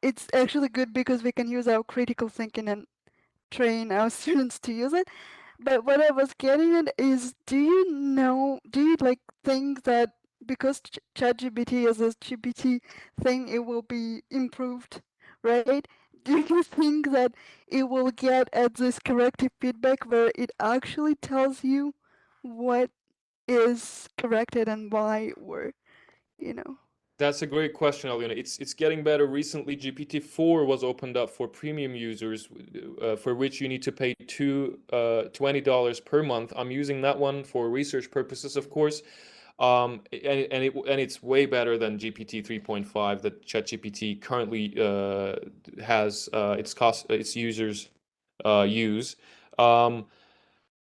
it's actually good because we can use our critical thinking and train our students to use it. But what I was getting at is, do you like think that because ChatGPT is a GPT thing, it will be improved, right? Do you think that it will get at this corrective feedback where it actually tells you what is corrected and why, or, you know? That's a great question, Aliona. It's getting better. Recently, GPT-4 was opened up for premium users, for which you need to pay $20 per month. I'm using that one for research purposes, of course. And it's way better than GPT 3.5 that ChatGPT currently has its users use. Um,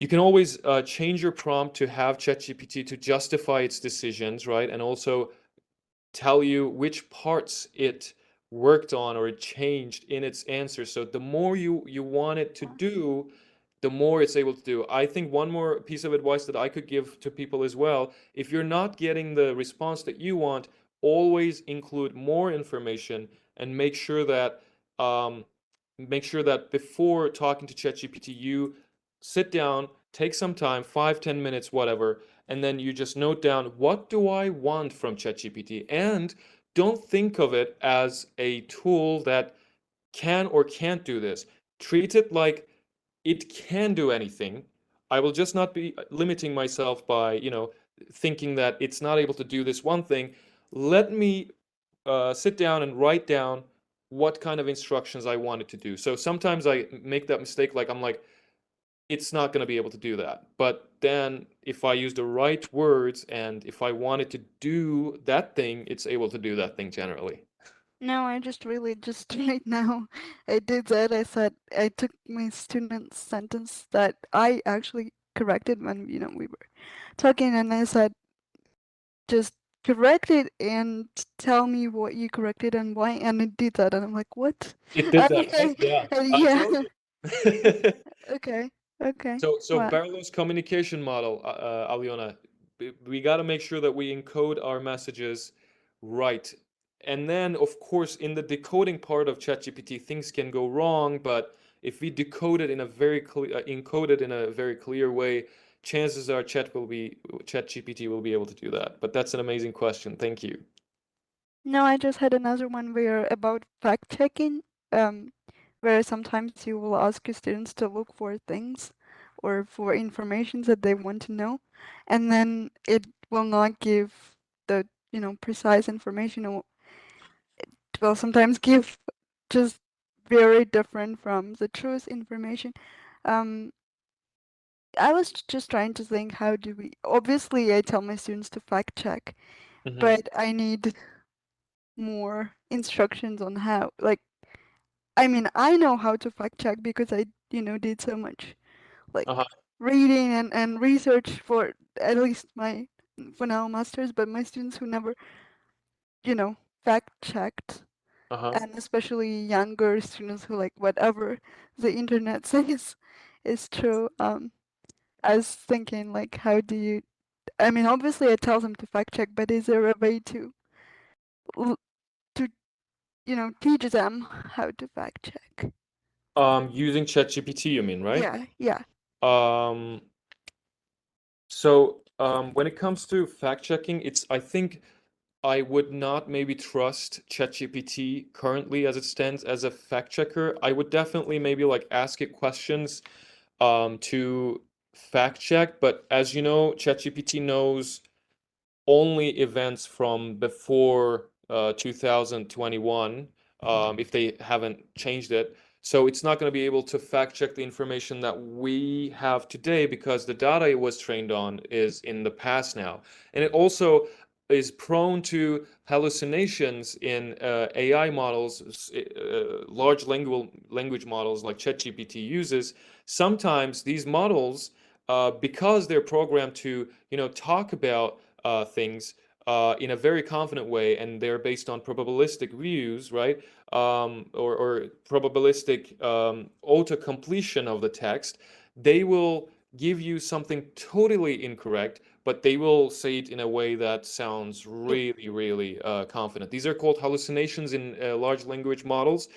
you can always change your prompt to have ChatGPT to justify its decisions, right? And also tell you which parts it worked on or it changed in its answer. So the more you want it to do, the more it's able to do. I think one more piece of advice that I could give to people as well, if you're not getting the response that you want, always include more information and make sure that before talking to ChatGPT, you sit down, take some time, 5, 10 minutes, whatever, and then you just note down, what do I want from ChatGPT? And don't think of it as a tool that can or can't do this. Treat it like it can do anything. I will just not be limiting myself by, thinking that it's not able to do this one thing. Let me sit down and write down what kind of instructions I want it to do. So sometimes I make that mistake, like I'm like, it's not going to be able to do that. But then if I use the right words and if I want it to do that thing, it's able to do that thing generally. No, I just really just right now I did that. I said I took my student's sentence that I actually corrected when we were talking, and I said just correct it and tell me what you corrected and why, and it did that, and I'm like, what? It did that, right? Yeah, I Yeah. told you. Okay. Okay. So Wow. Barlow's communication model, Aliona, we got to make sure that we encode our messages right. And then, of course, in the decoding part of ChatGPT, things can go wrong, but if we decode it in a very clear, encode it in a very clear way, chances are ChatGPT will be able to do that. But that's an amazing question. Thank you. No, I just had another one where about fact checking, where sometimes you will ask your students to look for things or for information that they want to know, and then it will not give the, precise information, or it will sometimes give just very different from the truth information. Um, I was just trying to think, how do we, obviously I tell my students to fact check, Hmm. but I need more instructions on how. Like, I mean, I know how to fact check because I, did so much like Uh-huh. reading and research for at least my, for now, masters, but my students who never, fact checked, Uh-huh. and especially younger students who like whatever the internet says is true. I was thinking, like, how do you, I mean, obviously I tell them to fact check, but is there a way to l- to teach them how to fact check? Using ChatGPT, you mean, right? Yeah, yeah. Um, so when it comes to fact checking, I think I would not maybe trust ChatGPT currently as it stands as a fact checker. I would definitely maybe like ask it questions to fact check, but as you know, ChatGPT knows only events from before 2021, if they haven't changed it. So it's not going to be able to fact check the information that we have today because the data it was trained on is in the past now. And it also is prone to hallucinations in AI models, large language models like ChatGPT uses. Sometimes these models, because they're programmed to, talk about things in a very confident way, and they're based on probabilistic views, right? Or probabilistic auto-completion of the text, they will give you something totally incorrect, but they will say it in a way that sounds really, really confident. These are called hallucinations in large language models,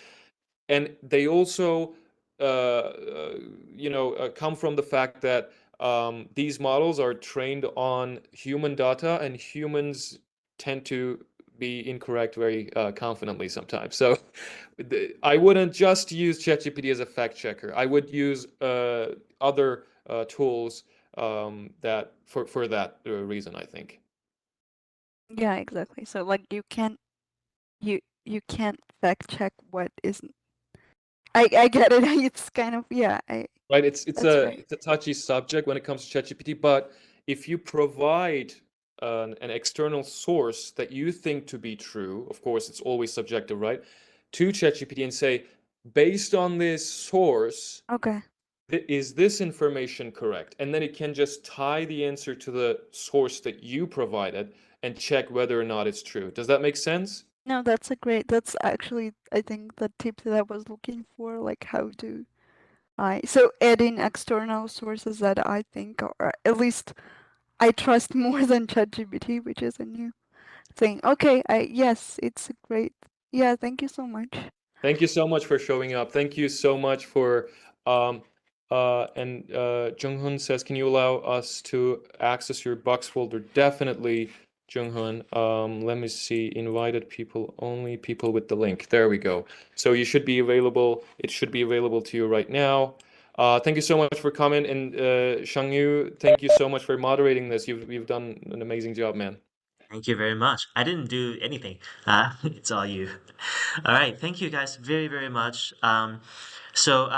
and they also come from the fact that these models are trained on human data, and humans tend to be incorrect very confidently sometimes. So I wouldn't just use ChatGPT as a fact checker. I would use other tools that for that reason, I think. Yeah, exactly. So like you can't fact check what isn't. I get it. It's kind of, yeah, I Right? It's that's a right. it's a touchy subject when it comes to ChatGPT, but if you provide an external source that you think to be true, of course, it's always subjective, right? To ChatGPT and say, based on this source, Okay. is this information correct? And then it can just tie the answer to the source that you provided and check whether or not it's true. Does that make sense? No, that's actually, I think, the tip that I was looking for, like how do so adding external sources that I think are, at least I trust more than ChatGPT, which is a new thing. Okay, yes, it's great. Yeah, thank you so much. Thank you so much for showing up. Thank you so much for Junghoon says, can you allow us to access your box folder? Definitely, Junghoon. Let me see. Invited people, only people with the link. There we go. So you should be available. It should be available to you right now. Thank you so much for coming, and Shangyu, thank you so much for moderating this. You've done an amazing job, man. Thank you very much. I didn't do anything. It's all you. All right. Thank you guys very, very much. So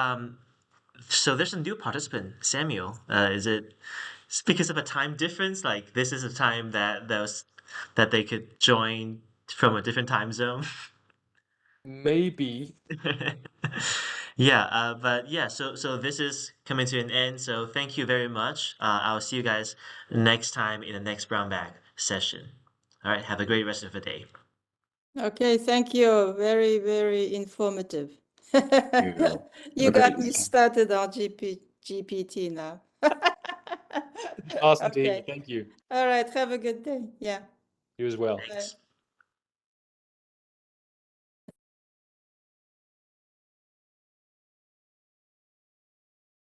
there's a new participant, Samuel. Is it because of a time difference? Like this is a time that they could join from a different time zone? Maybe. Yeah, but yeah, so this is coming to an end. So thank you very much. I'll see you guys next time in the next Brown Bag session. All right, have a great rest of the day. Okay, thank you. Very, very informative. you. You Okay. got me started on GPT now. Awesome to hear. Okay. Thank you. All right. Have a good day. Yeah. You as well. Thanks.